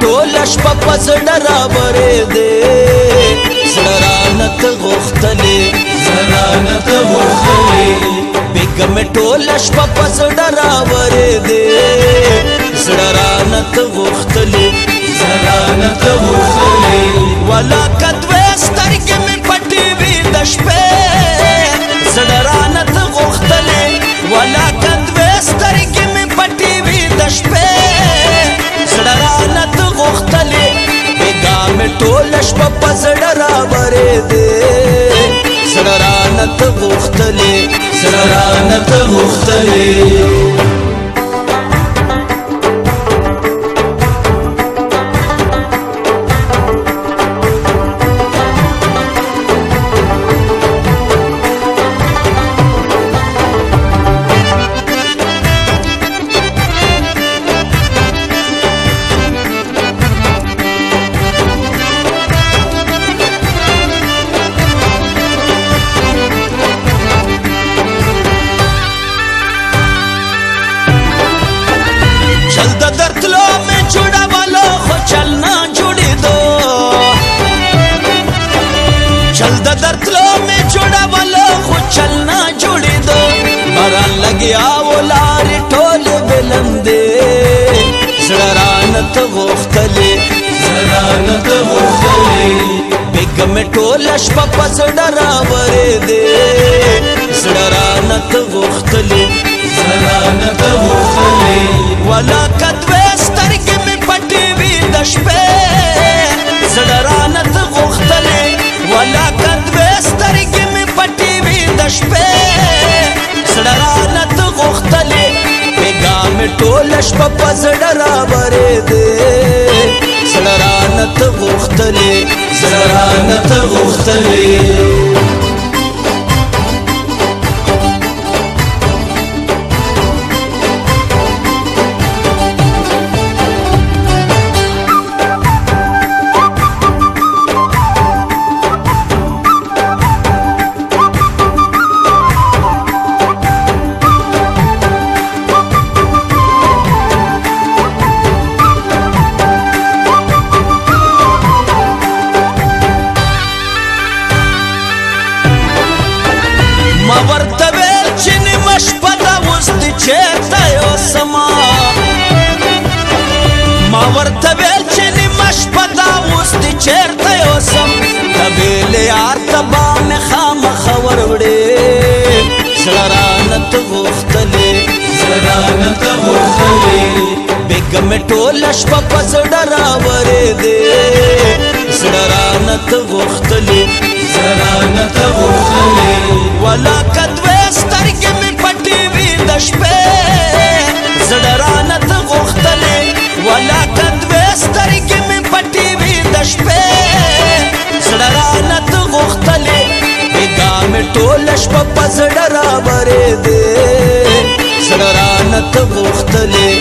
ټوله شپه په زړه راورېدې زړه رانه ته غوښتلې بیګه مې ټوله شپه په زړه راورېدې زړه رانه ته غوښتلې ولاکه دوې سترګې مې پټې وي د شپې زړه رانه ته غوښتلې ولاکه دوې سترګې مې پټې وي د شپې زړه رانه ته غوښتلې بیګا مې ټوله شپه په زړه راورېدې زړه رانه ته غوښتلې لګیا ولارې ټولې بلندې زړه رانه ته غوښتلې بیګه مې ټوله شپه په زړه راورېدې زړه رانه ته غوښتلې ولاکه دوې سترګې مې پټې وي د شپې زړه رانه ته غوښتلې ولاکه دوې سترګې مې پټې وي د شپې زړه رانه ته غوښتلې بیګا مې ټوله شپه په زړه راورېدې زړه رانه ته غوښتلې ما ورته ویل چې نیمه شپه دا اوس دې چېرته یوسم د بېلې یار ته به مې خامخا وروړې زړه رانه ته غوښتلې بیګه مې ټوله شپه په زړه راورېدې زړه رانه ته غوښتلې ولاکه دوې سترګې مې پټې وي د شپې زړه رانه ته غوښتلې ولاکه دوې سترګې مې پټې وي د شپې زړه رانه ته غوښتلې بیګا مې ټوله شپه په زړه راورېدې زړه رانه ته غوښتلې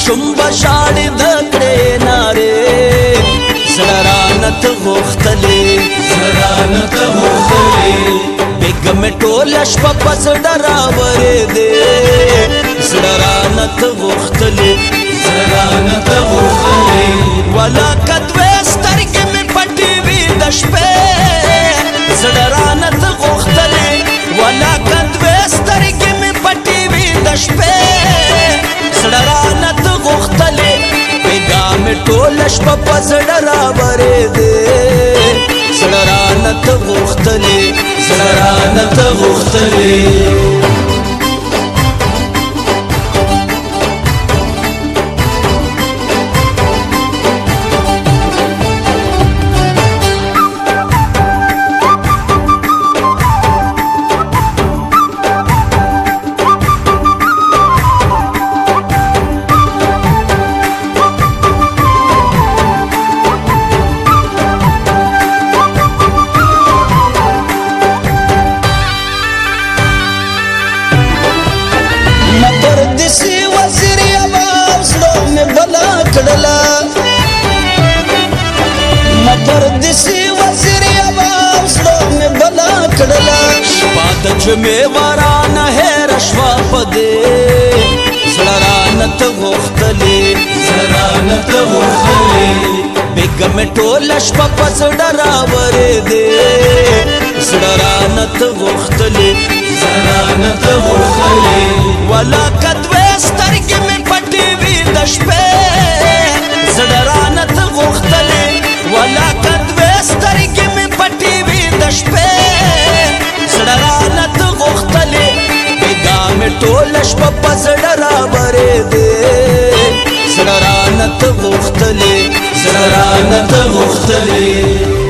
شم بشاړې د کړې نارې زړه رانه ته غوښتلې بیګه مې ټوله شپه په زړه راورېدې زړه رانه ته غوښتلې ولاکه دوې سترګې مې پټې وي د شپې زړه رانه ته غوښتلې ولاکه دوې سترګې مې پټې وي د شپې زړه رانه ته غوښتلې بیګا مې ټوله شپه په زړه راورېدې زړه رانه ته غوښتلې جمعې ورانه هېر شوه په دې زړه رانه ته غوښتلې بېګه مې ټوله شپه په زړه راورېدې زړه رانه ته غوښتلې ولاکه دوې سترګې مې پټې وي د شپې زړه رانه ته غوښتلې ولاکه دوې سترګې مې پټې وي د شپې زړه رانه ته غوښتلې بېګا مې ټوله شپه په زړه راورېدې زړه رانه ته غوښتلې